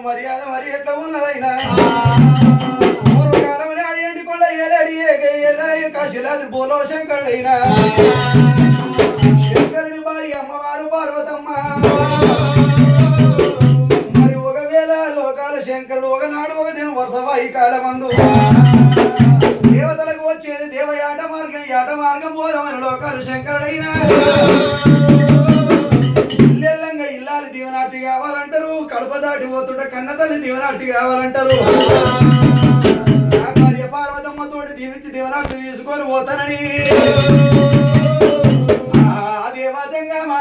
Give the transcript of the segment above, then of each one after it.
మర్యాద మరి ఎట్లా ఉన్నదైనా పూర్వకాలం అడియండి కొండ ఏలాడి కాశీలాది బోలో శంకరుడైనా శంకరుడి భార్య అమ్మవారు పార్వతమ్మ. మరి ఒకవేళ లోకాల శంకరుడు ఒకనాడు ఒక దినం వరుసవాయి కాలమందు దేవతలకు వచ్చేది దేవయాట మార్గం యాట మార్గం పోదామని లోకాలు శంకరుడైనా ఇల్లెల్లంగా ఇల్లాలి దీవనార్తి కావాలంటారు, కడప దాటి పోతుంటే కన్న తల్లి దీవనార్తి కావాలంటారు. భార్య పార్వతమ్మ తోటి దీవించి దీవనార్తి తీసుకొని పోతానని దేవాజంగా మా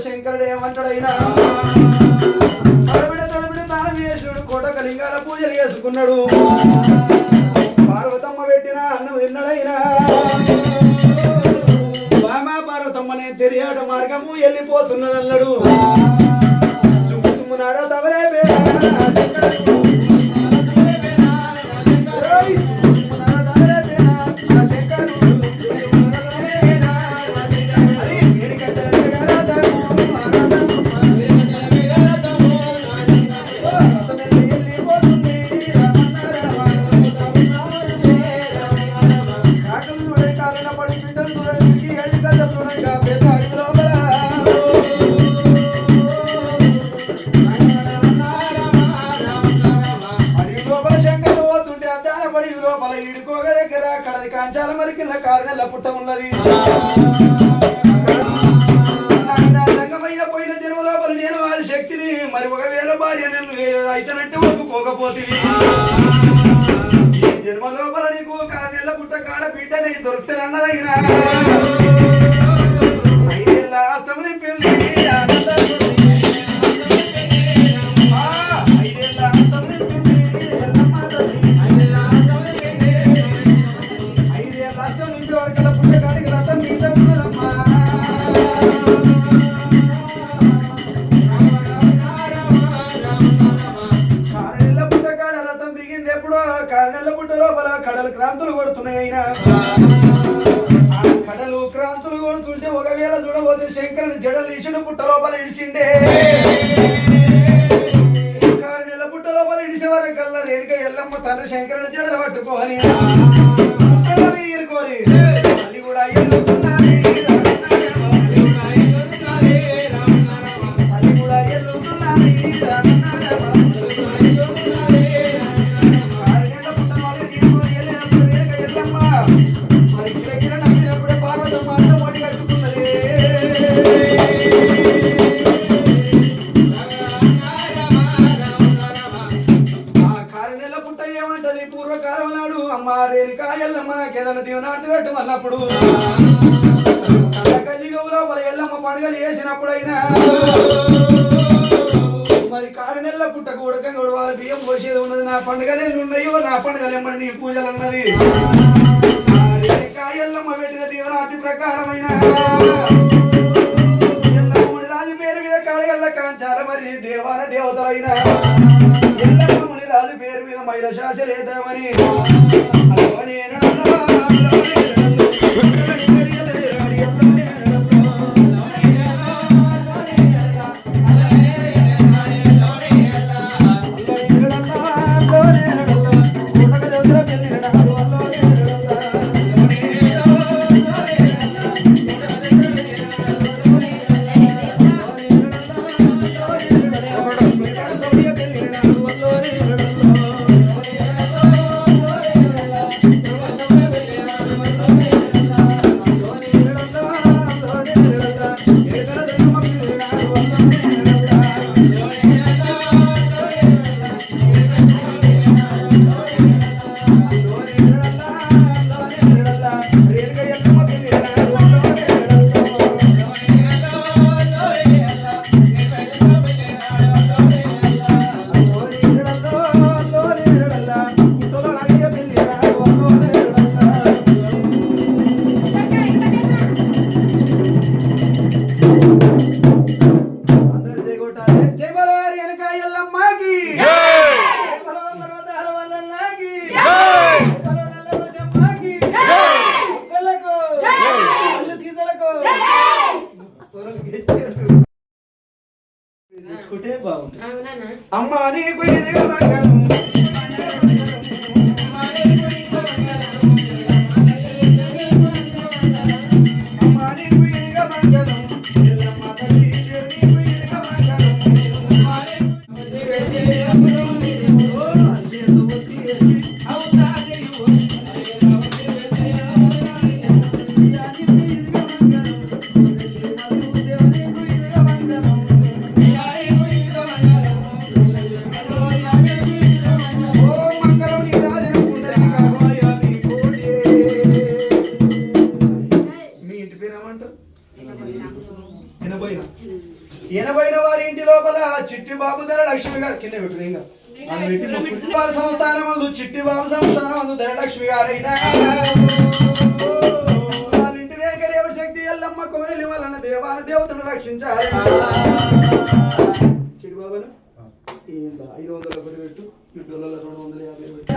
శంకరుడు ఏమంటాడైనా తడబిడ తాళం వేసుడు కోటక లింగాల పూజలు చేసుకున్నాడు. పార్వతమ్మ పెట్టిన అన్నం తిన్నాడైనా బామా పార్వతమ్మనే తెలియాట మార్గము వెళ్ళిపోతున్నాడన్నాడు. చుమ్ము చుమ్మునారా తవలే కాంచాల మరి కింద కారణాల పుట్ట ఉన్నది. రంగమైన పోయిన జన్మ లోపల నేను వారి శక్తిని మరి ఒకవేళ భార్య అయితేనంటే ఒప్పుకోకపోతే ఈ జన్మ లోపల నీకు కారణాల పుట్ట కాడ బిడ్డని దొరుకుతానన్నదైనా 5 ఏళ్ళ ఆస్తము నింపింది 5 ఏళ్ళ ఆస్తము క్రాంతులు కొడుతున్నాయి అయినా ఆ కడలు క్రాంతులు కొడుతుంటే ఒకవేళ చూడబోతే శంకరుని జడలు ఇసుడు పుట్ట లోపల ఇడిచిండే 6 నెలల పుట్ట లోపల ఇడిసే వరకు కల్లా రేణుక ఎల్లమ్మ తండ్రి శంకరుని జడలు పట్టుకోని ఏరుకోని అది కూడా ఎల్లుతున్నది అది కూడా ఎల్లుతున్నది పూర్వకాలం నాడు అమ్మ రేణుకా ఎల్లమ్మ నాకేదన్నా దీవనాడుతూ పెట్టు మళ్ళప్పుడు కలిగౌలో మరి ఎల్లమ్మ పండుగలు వేసినప్పుడైనా మరి 6 నెలల పుట్టకు ఉడకంగా వాళ్ళ బియ్యం పోసేది ఉన్నది నా పండుగలు ఎన్ని ఉన్నాయో నా పండుగలు ఎమ్మడి నీ పూజలు అన్నది రేణుకా ఎల్లమ్మ పెట్టిన దీవనాటి ప్రకారమైన ఎల్లమ్మని రాజు పేరు మీద కాడగల్ల కాంచాల మరి దేవాన దేవతలైన ఎల్లమ్మని రాజు పేరు మీద మైల శాసలేద్దామని అమ్మా నీకు ఇదిగా మంగళం అమ్మా నీకు ఇదిగా మంగళం ఎల్లమ్మ తల్లి నీకు ఇదిగా మంగళం ఎనబైన వారి ఇంటి లోపల చిట్టి బాబు ధనలక్ష్మి గారు కింద పెట్టు సంస్థానం మందు చిట్టి బాబు సంస్థానం మందు ధనలక్ష్మి గారైనా వాళ్ళ ఇంటి వెనక రేవుడి శక్తి ఎల్లమ్మ కోనెలి వలన దేవాన దేవతను రక్షించాలి చిట్టి బాబులు 500 ఒకటి పెట్టు ఇటు 250 పెట్టు